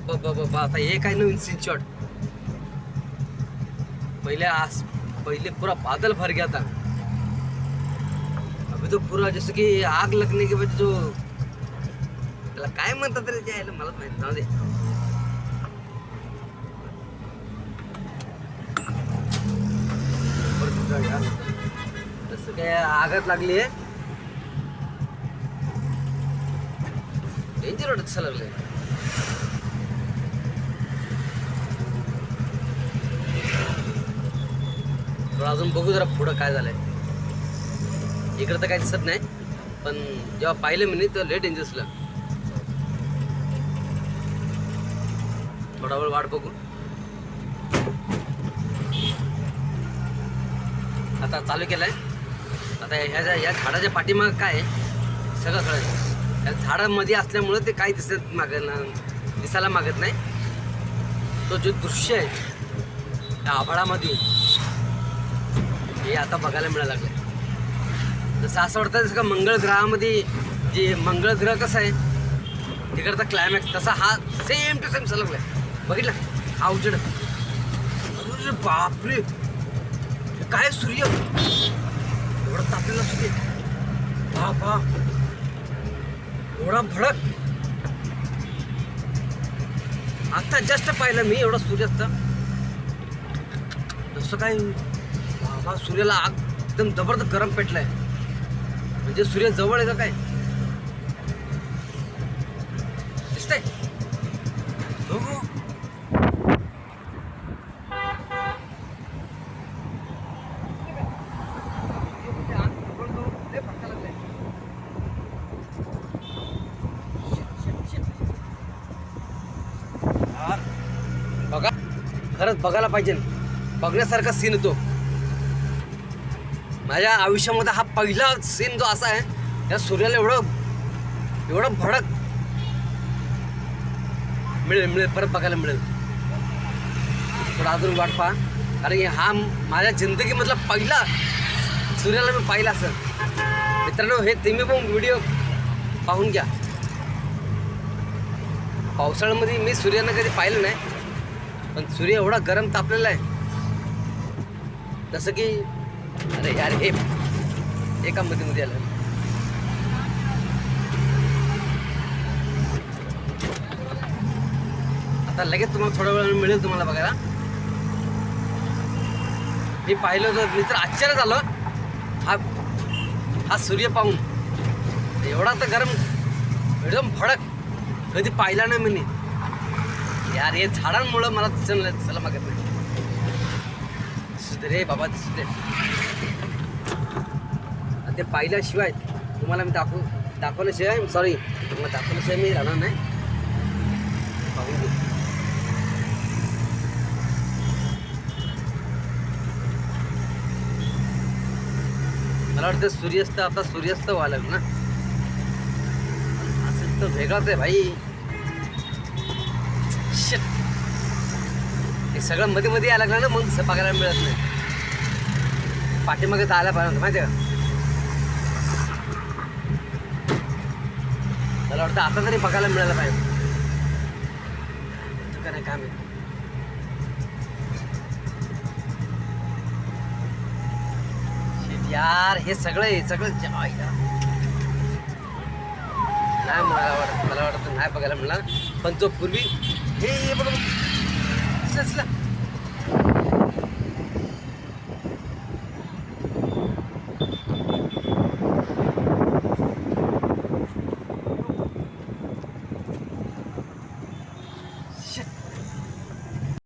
बाबा आता हे काय नवीन सीन शॉट. पहले पूरा बादल भर गया था, अभी तो पूरा जैसे की आग लगने के वजह जो त्याला काय म्हणतात रे ते मला माहित नाही. जसं काय आगच लागली आहे. डेंजर वाटत लागले. अजून बघू जरा पुढं काय झालंय. इकडं तर काही दिसत नाही, पण जेव्हा पाहिलं मी तेव्हा लय डेंजर असलं. थोडा वेळ वाट बघू. आता चालू केलंय. आता ह्या झाडाच्या पाठीमाग काय सगळं कळलं. त्या झाडामध्ये असल्यामुळं ते काही दिसायला मागत नाही. तो जो दृश्य आहे त्या आभाळामध्ये हे आता बघायला मिळायला लागलं. जसं असं वाटतं जसं का मंगळ ग्रहामध्ये जे मंगळ ग्रह कसं आहे तिकडचा क्लायमॅक्स तसा हा सेम टू सेम सलगलाय. बघितलं हा उजेड. अरे बापरे काय सूर्य एवढा तापलेला सूर्य. बापा एवढा भडक. आता जस्ट पाहिलं मी एवढा सूर्यास्त. तसं काय बाबा सूर्याला आग एकदम जबरदस्त गरम पेटलाय. म्हणजे सूर्य जवळ आहे का काय दिसतंय. बघू बघा खरंच बघायला पाहिजे. बघण्यासारखा सीन होतो. माझ्या आयुष्यामध्ये हा पहिला सीन जो असा आहे त्या सूर्याला एवढं भडक मिळेल परत बघायला मिळेल. थोडा अजून वाट पहा, कारण हा माझ्या जिंदगीमधला पहिला सूर्याला मी पाहिला असेल. मित्रांनो हे तुम्ही पण व्हिडिओ पाहून घ्या. पावसाळ्यामध्ये मी सूर्यानं कधी पाहिलं नाही, पण सूर्य एवढा गरम तापलेला आहे जसं की अरे यार हे एका मध्ये आलं. आता लगेच तुम्हाला थोडा वेळ मिळेल तुम्हाला बघायला. मी पाहिलं होतं मी तर आश्चर्य झालं हा सूर्य पाहून. एवढा तर गरम एकदम भडक कधी पाहिला नाही मी यार. हे झाडांमुळं मला दिसायला मागत नाही. रे बाबा दिसते ते पाहिल्याशिवाय तुम्हाला मी दाखवल्याशिवाय सॉरी तुम्हाला दाखवल्याशिवाय मी राहणार नाही. पाहून घे. मला वाटतं सूर्यास्त आता सूर्यास्त व्हायला ना असं तर वेगळाच आहे भाई. हे सगळं मध्ये यायला लागलं ना मग बघायला मिळत नाही. पाठीमागे जायला पाहिजे माहिती आहे का. मला वाटतं आता तरी बघायला मिळायला पाहिजे का नाही काय माहिती. यार हे सगळं नाही मला वाटतं नाही बघायला मिळणार. पण तो पूर्वी हे बघ